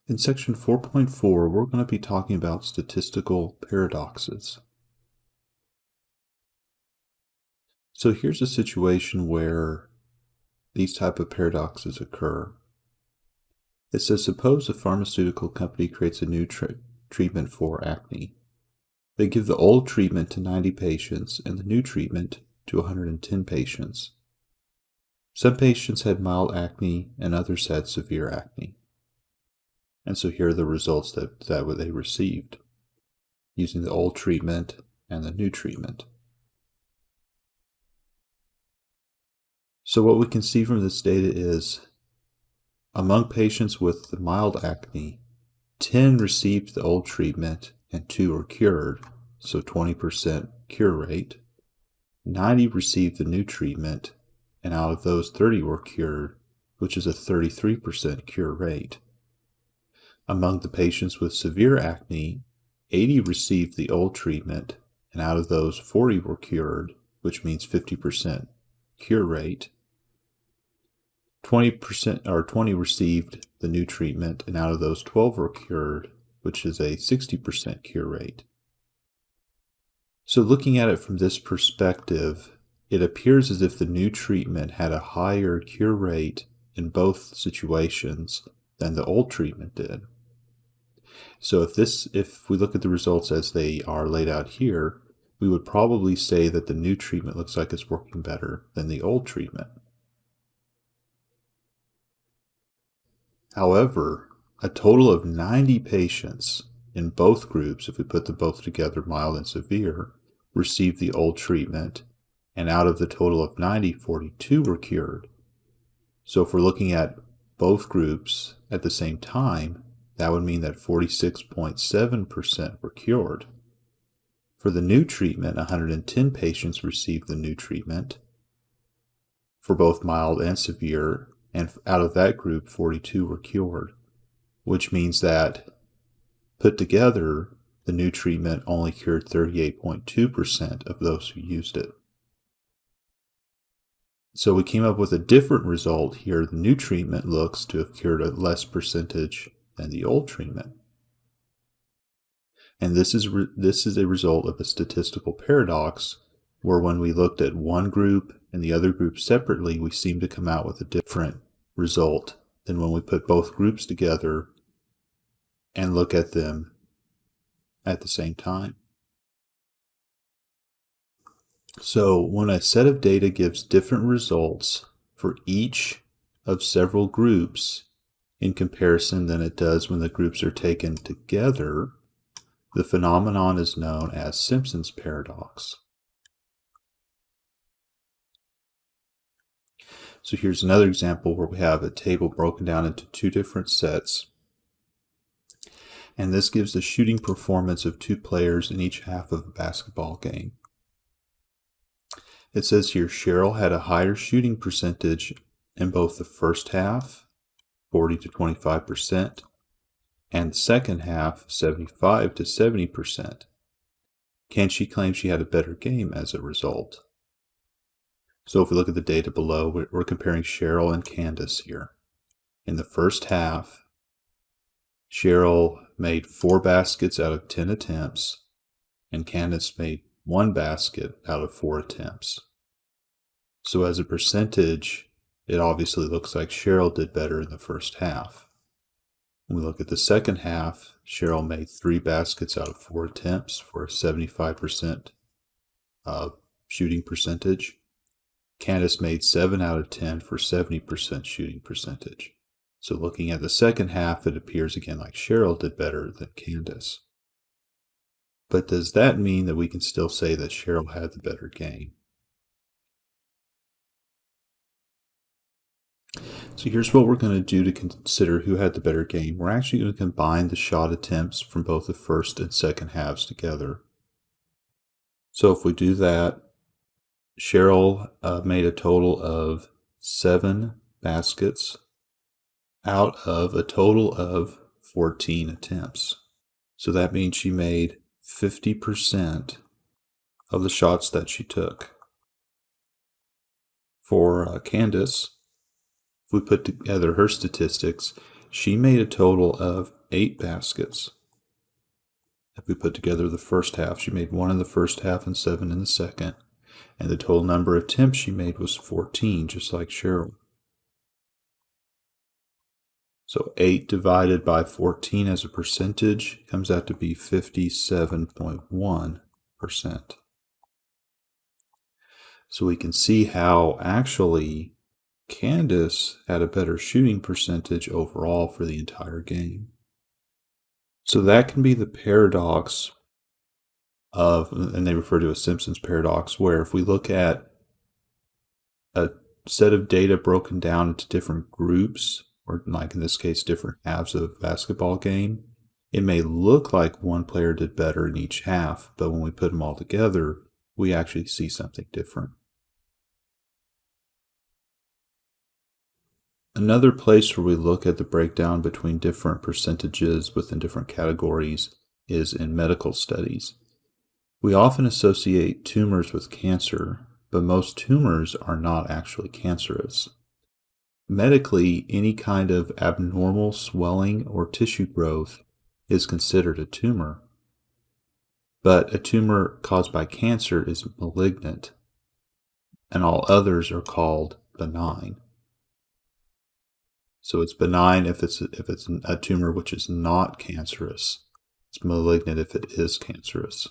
In section 4.4, we're going to be talking about statistical paradoxes. So here's a situation where these type of paradoxes occur. It says, suppose a pharmaceutical company creates a new treatment for acne. They give the old treatment to 90 patients and the new treatment to 110 patients. Some patients had mild acne and others had severe acne. And so here are the results that they received using the old treatment and the new treatment. So what we can see from this data is among patients with the mild acne, 10 received the old treatment and 2 were cured, so 20% cure rate. 90 received the new treatment, and out of those 30 were cured, which is a 33% cure rate. Among the patients with severe acne, 80 received the old treatment, and out of those 40 were cured, which means 50% cure rate. 20 received the new treatment, and out of those 12 were cured, which is a 60% cure rate. So looking at it from this perspective, it appears as if the new treatment had a higher cure rate in both situations than the old treatment did. So if we look at the results as they are laid out here, we would probably say that the new treatment looks like it's working better than the old treatment. However, a total of 90 patients in both groups, if we put them both together, mild and severe, received the old treatment, and out of the total of 90, 42 were cured. So if we're looking at both groups at the same time, that would mean that 46.7% were cured. For the new treatment, 110 patients received the new treatment for both mild and severe, and out of that group, 42 were cured, which means that put together, the new treatment only cured 38.2% of those who used it. So we came up with a different result here. The new treatment looks to have cured a less percentage than the old treatment. And this is a result of a statistical paradox, where when we looked at one group and the other group separately, we seem to come out with a different result than when we put both groups together and look at them at the same time. So when a set of data gives different results for each of several groups in comparison than it does when the groups are taken together, the phenomenon is known as Simpson's paradox. So here's another example where we have a table broken down into two different sets. And this gives the shooting performance of two players in each half of a basketball game. It says here Sheryl had a higher shooting percentage in both the first half, 40 to 25%, and the second half, 75 to 70%. Can she claim she had a better game as a result? So if we look at the data below, we're comparing Sheryl and Candace here. In the first half, Sheryl made 4 baskets out of 10 attempts, and Candace made 1 basket out of 4 attempts. So as a percentage, it obviously looks like Sheryl did better in the first half. When we look at the second half, Sheryl made 3 baskets out of 4 attempts for a 75% shooting percentage. Candace made 7 out of 10 for 70% shooting percentage. So looking at the second half, it appears again like Sheryl did better than Candace. But does that mean that we can still say that Sheryl had the better game? So here's what we're going to do to consider who had the better game. We're actually going to combine the shot attempts from both the first and second halves together. So if we do that, Sheryl made a total of 7 baskets out of a total of 14 attempts. So that means she made 50% of the shots that she took. For Candace, if we put together her statistics, she made a total of 8 baskets. If we put together the first half, she made 1 in the first half and 7 in the second. And the total number of attempts she made was 14, just like Sheryl. So 8 divided by 14 as a percentage comes out to be 57.1%. So we can see how actually Candace had a better shooting percentage overall for the entire game. So that can be the paradox of, and they refer to as Simpson's paradox, where if we look at a set of data broken down into different groups, or like in this case, different halves of a basketball game, it may look like one player did better in each half, but when we put them all together, we actually see something different. Another place where we look at the breakdown between different percentages within different categories is in medical studies. We often associate tumors with cancer, but most tumors are not actually cancerous. Medically, any kind of abnormal swelling or tissue growth is considered a tumor, but a tumor caused by cancer is malignant, and all others are called benign. So it's benign if it's a tumor which is not cancerous. It's malignant if it is cancerous.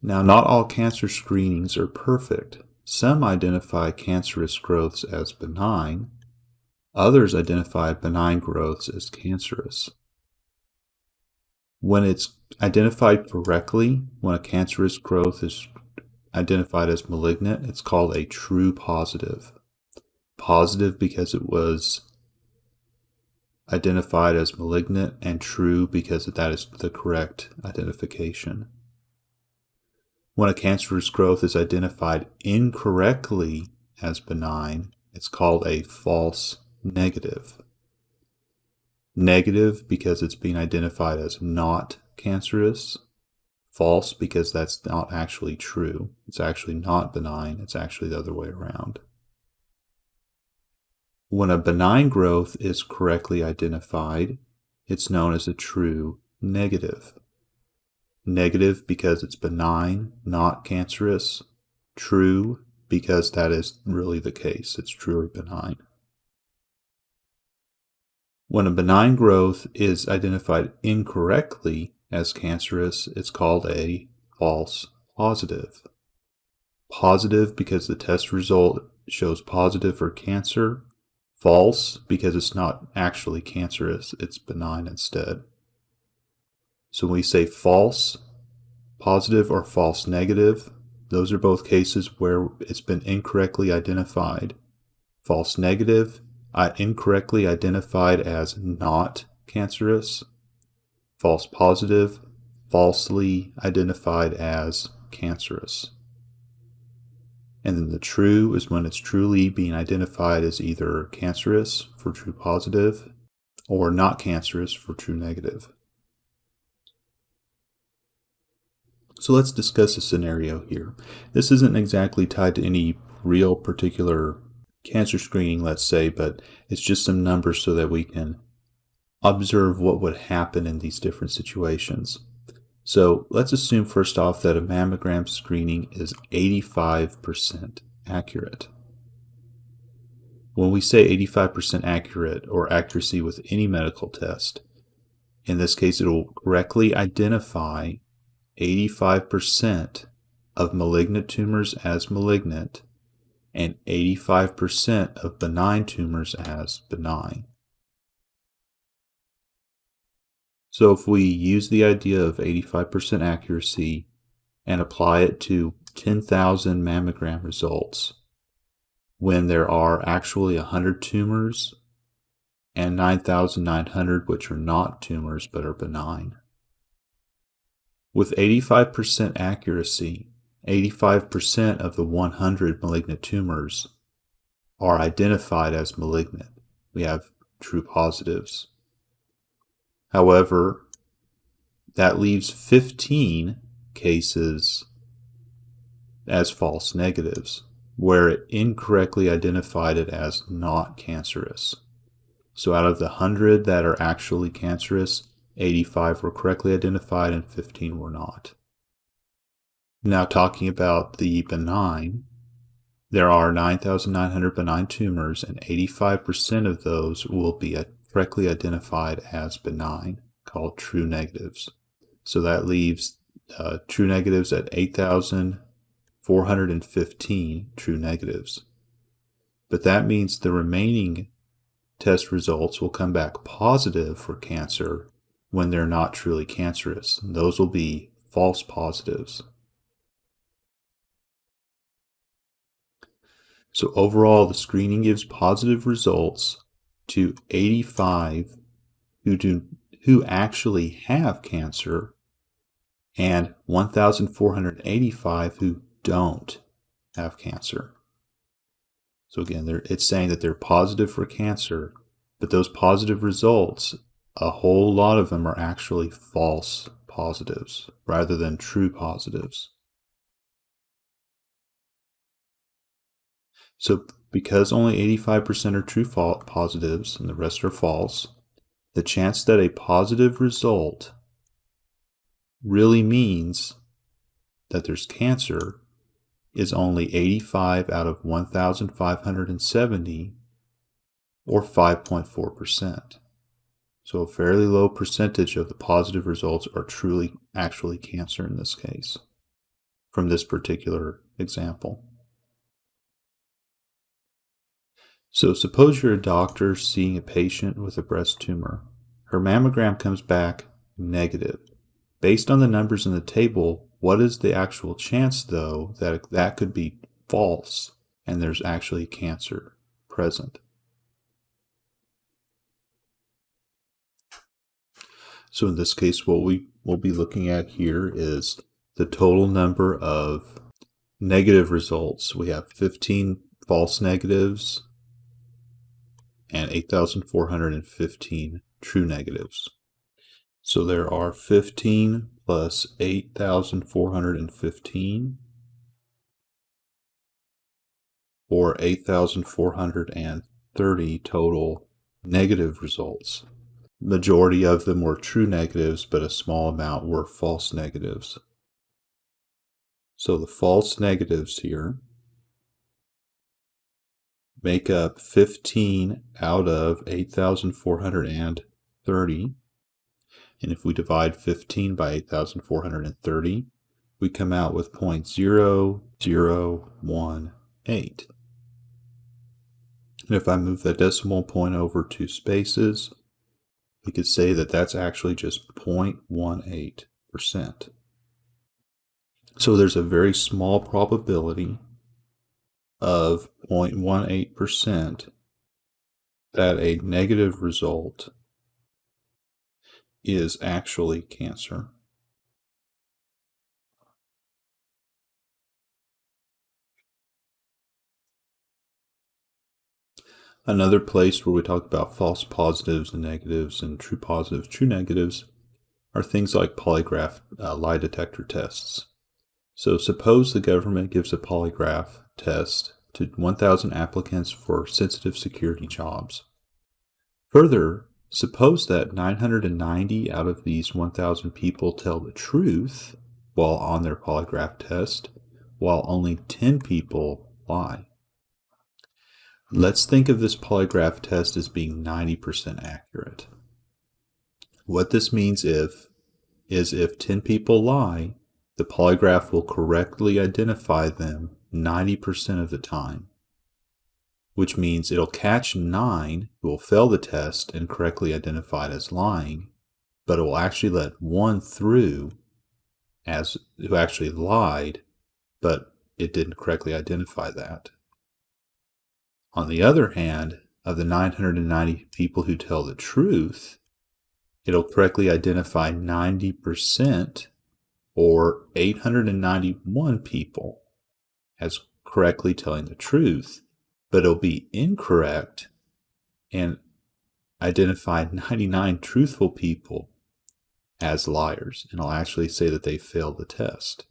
Now, not all cancer screenings are perfect. Some identify cancerous growths as benign. Others identify benign growths as cancerous. When it's identified correctly, when a cancerous growth is identified as malignant, it's called a true positive. Positive because it was identified as malignant, and true because that is the correct identification. When a cancerous growth is identified incorrectly as benign, it's called a false negative. Negative because it's being identified as not cancerous. False because that's not actually true. It's actually not benign. It's actually the other way around. When a benign growth is correctly identified, it's known as a true negative. Negative because it's benign, not cancerous. True because that is really the case. It's truly benign. When a benign growth is identified incorrectly as cancerous, it's called a false positive. Positive because the test result shows positive for cancer. False because it's not actually cancerous, it's benign instead. So when we say false positive or false negative, those are both cases where it's been incorrectly identified. False negative, incorrectly identified as not cancerous. False positive, falsely identified as cancerous. And then the true is when it's truly being identified as either cancerous for true positive or not cancerous for true negative. So let's discuss a scenario here. This isn't exactly tied to any real particular cancer screening, let's say, but it's just some numbers so that we can observe what would happen in these different situations. So let's assume first off that a mammogram screening is 85% accurate. When we say 85% accurate or accuracy with any medical test, in this case it will correctly identify 85% of malignant tumors as malignant and 85% of benign tumors as benign. So if we use the idea of 85% accuracy and apply it to 10,000 mammogram results, when there are actually 100 tumors and 9,900 which are not tumors but are benign. With 85% accuracy, 85% of the 100 malignant tumors are identified as malignant. We have true positives. However, that leaves 15 cases as false negatives, where it incorrectly identified it as not cancerous. So out of the 100 that are actually cancerous, 85 were correctly identified and 15 were not. Now talking about the benign, there are 9,900 benign tumors, and 85% of those will be correctly identified as benign, called true negatives. So that leaves true negatives at 8,415 true negatives. But that means the remaining test results will come back positive for cancer when they're not truly cancerous. Those will be false positives. So overall, the screening gives positive results to 85 who actually have cancer and 1,485 who don't have cancer. So again, it's saying that they're positive for cancer, but those positive results, a whole lot of them are actually false positives rather than true positives. So because only 85% are true positives and the rest are false, the chance that a positive result really means that there's cancer is only 85 out of 1,570, or 5.4%. So a fairly low percentage of the positive results are actually cancer in this case, from this particular example. So suppose you're a doctor seeing a patient with a breast tumor. Her mammogram comes back negative. Based on the numbers in the table, what is the actual chance, though, that that could be false and there's actually cancer present? So in this case, what we will be looking at here is the total number of negative results. We have 15 false negatives and 8,415 true negatives. So there are 15 plus 8,415, or 8,430 total negative results. Majority of them were true negatives, but a small amount were false negatives. So the false negatives here make up 15 out of 8,430. And if we divide 15 by 8,430, we come out with 0.0018. And if I move that decimal point over 2 spaces, we could say that that's actually just 0.18%. So there's a very small probability of 0.18% that a negative result is actually cancer. Another place where we talk about false positives and negatives and true positives, true negatives, are things like polygraph lie detector tests. So suppose the government gives a polygraph test to 1,000 applicants for sensitive security jobs. Further, suppose that 990 out of these 1,000 people tell the truth while on their polygraph test, while only 10 people lie. Let's think of this polygraph test as being 90% accurate. What this means is if 10 people lie, the polygraph will correctly identify them 90% of the time, which means it'll catch 9 who will fail the test and correctly identified as lying, but it will actually let 1 through as who actually lied, but it didn't correctly identify that. On the other hand, of the 990 people who tell the truth, it'll correctly identify 90%, or 891 people, as correctly telling the truth, but it'll be incorrect and identify 99 truthful people as liars, and I'll actually say that they failed the test.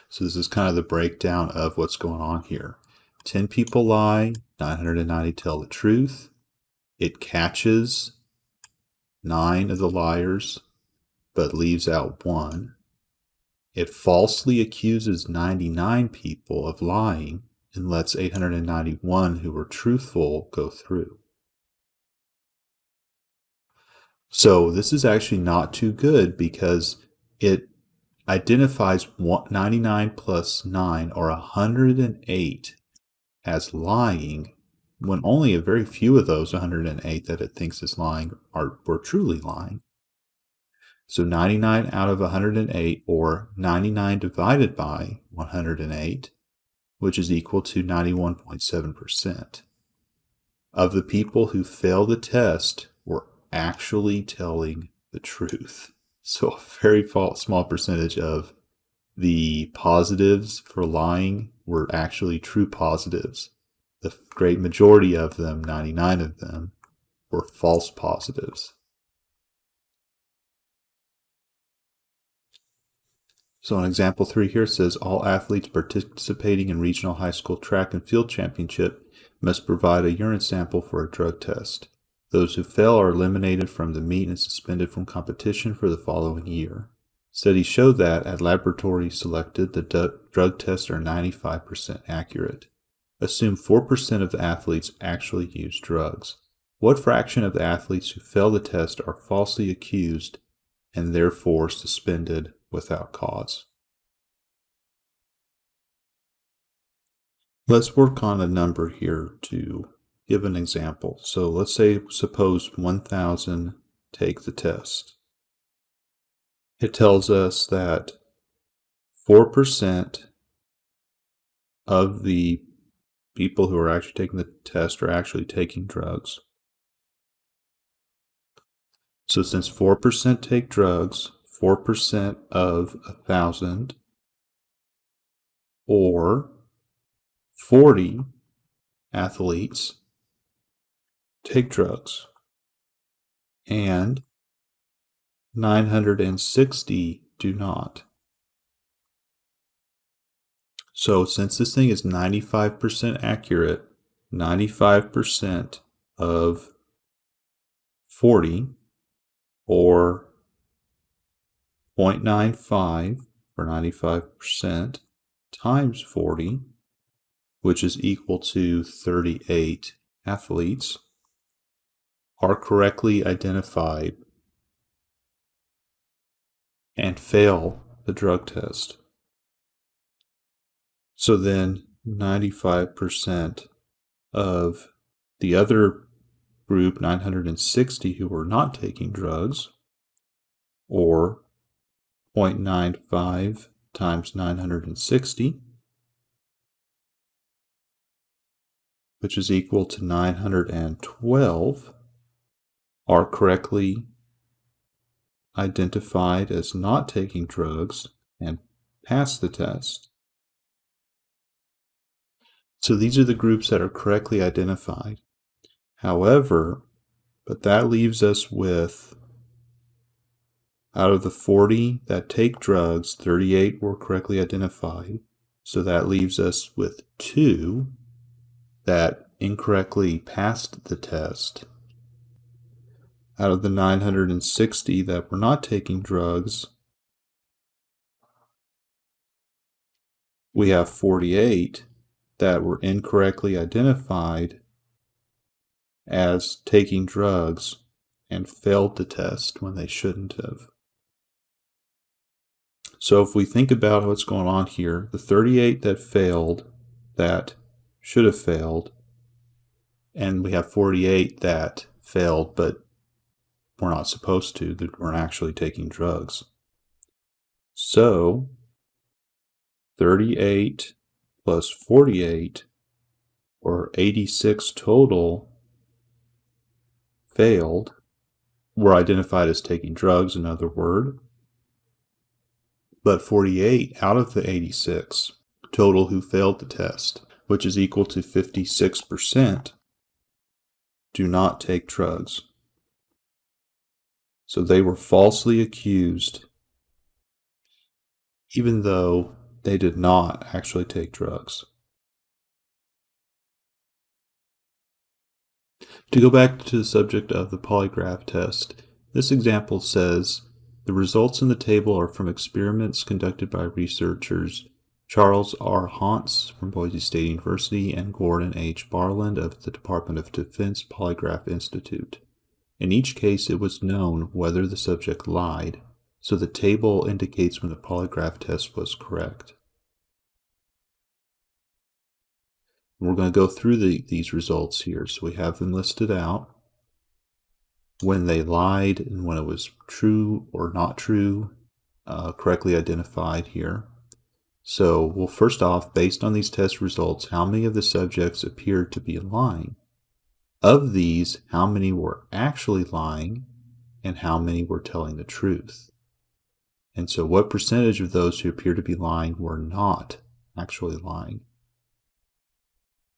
So this is kind of the breakdown of what's going on here. 10 people lie, 990 tell the truth. It catches 9 of the liars, but leaves out 1. It falsely accuses 99 people of lying and lets 891 who were truthful go through. So this is actually not too good because it identifies 99 plus 9 or 108 as lying when only a very few of those 108 that it thinks is lying were truly lying. So 99 out of 108, or 99 divided by 108, which is equal to 91.7%. of the people who fail the test were actually telling the truth. So a very small percentage of the positives for lying were actually true positives. The great majority of them, 99 of them, were false positives. So in example 3 here says, all athletes participating in regional high school track and field championship must provide a urine sample for a drug test. Those who fail are eliminated from the meet and suspended from competition for the following year. Studies show that at laboratories selected, the drug tests are 95% accurate. Assume 4% of the athletes actually use drugs. What fraction of the athletes who fail the test are falsely accused and therefore suspended without cause? Let's work on a number here to give an example. So let's suppose 1,000 take the test. It tells us that 4% of the people who are actually taking the test are actually taking drugs. So since 4% take drugs, 4% of 1,000, or 40 athletes take drugs, and 960 do not. So since this thing is 95% accurate, 95% of 40, or 0.95 for 95% times 40, which is equal to 38 athletes, are correctly identified and fail the drug test. So then 95% of the other group, 960, who were not taking drugs, or 0.95 times 960, which is equal to 912, are correctly identified as not taking drugs and pass the test. So these are the groups that are correctly identified. However, but that leaves us with, out of the 40 that take drugs, 38 were correctly identified. So that leaves us with 2 that incorrectly passed the test. Out of the 960 that were not taking drugs, we have 48 that were incorrectly identified as taking drugs and failed the test when they shouldn't have. So if we think about what's going on here, the 38 that failed, that should have failed, and we have 48 that failed but were not supposed to, that weren't actually taking drugs. So 38 plus 48, or 86 total, failed, were identified as taking drugs, another word. But 48 out of the 86 total who failed the test, which is equal to 56%, do not take drugs. So they were falsely accused, even though they did not actually take drugs. To go back to the subject of the polygraph test, this example says, the results in the table are from experiments conducted by researchers Charles R. Honts from Boise State University and Gordon H. Barland of the Department of Defense Polygraph Institute. In each case, it was known whether the subject lied, so the table indicates when the polygraph test was correct. We're going to go through these results here. So we have them listed out, when they lied and when it was true or not true, correctly identified here. So, well, first off, based on these test results, how many of the subjects appeared to be lying? Of these, how many were actually lying and how many were telling the truth? And so what percentage of those who appear to be lying were not actually lying?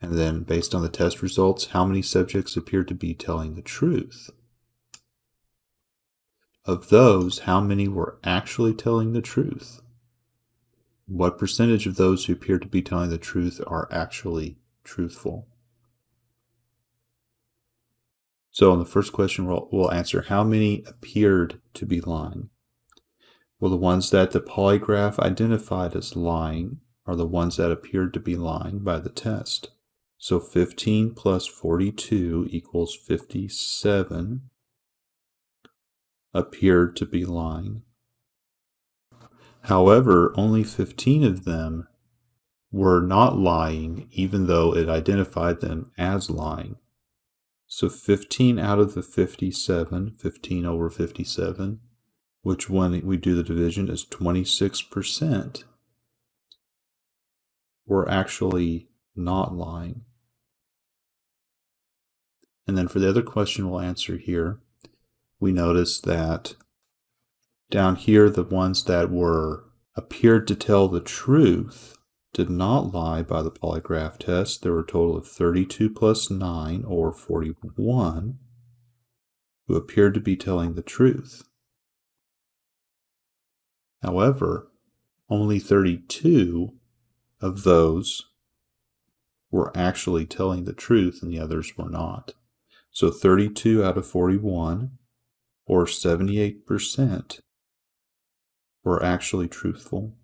And then based on the test results, how many subjects appeared to be telling the truth? Of those, how many were actually telling the truth? What percentage of those who appear to be telling the truth are actually truthful? So on the first question, we'll answer how many appeared to be lying. Well, the ones that the polygraph identified as lying are the ones that appeared to be lying by the test. So 15 plus 42 equals 57 appeared to be lying. However, only 15 of them were not lying, even though it identified them as lying. So 15 out of the 57, 15 over 57, which when we do the division is 26%, were actually not lying. And then for the other question we'll answer here, we notice that down here, the ones that appeared to tell the truth did not lie by the polygraph test. There were a total of 32 plus 9, or 41, who appeared to be telling the truth. However, only 32 of those were actually telling the truth and the others were not. So 32 out of 41, or 78%, were actually truthful.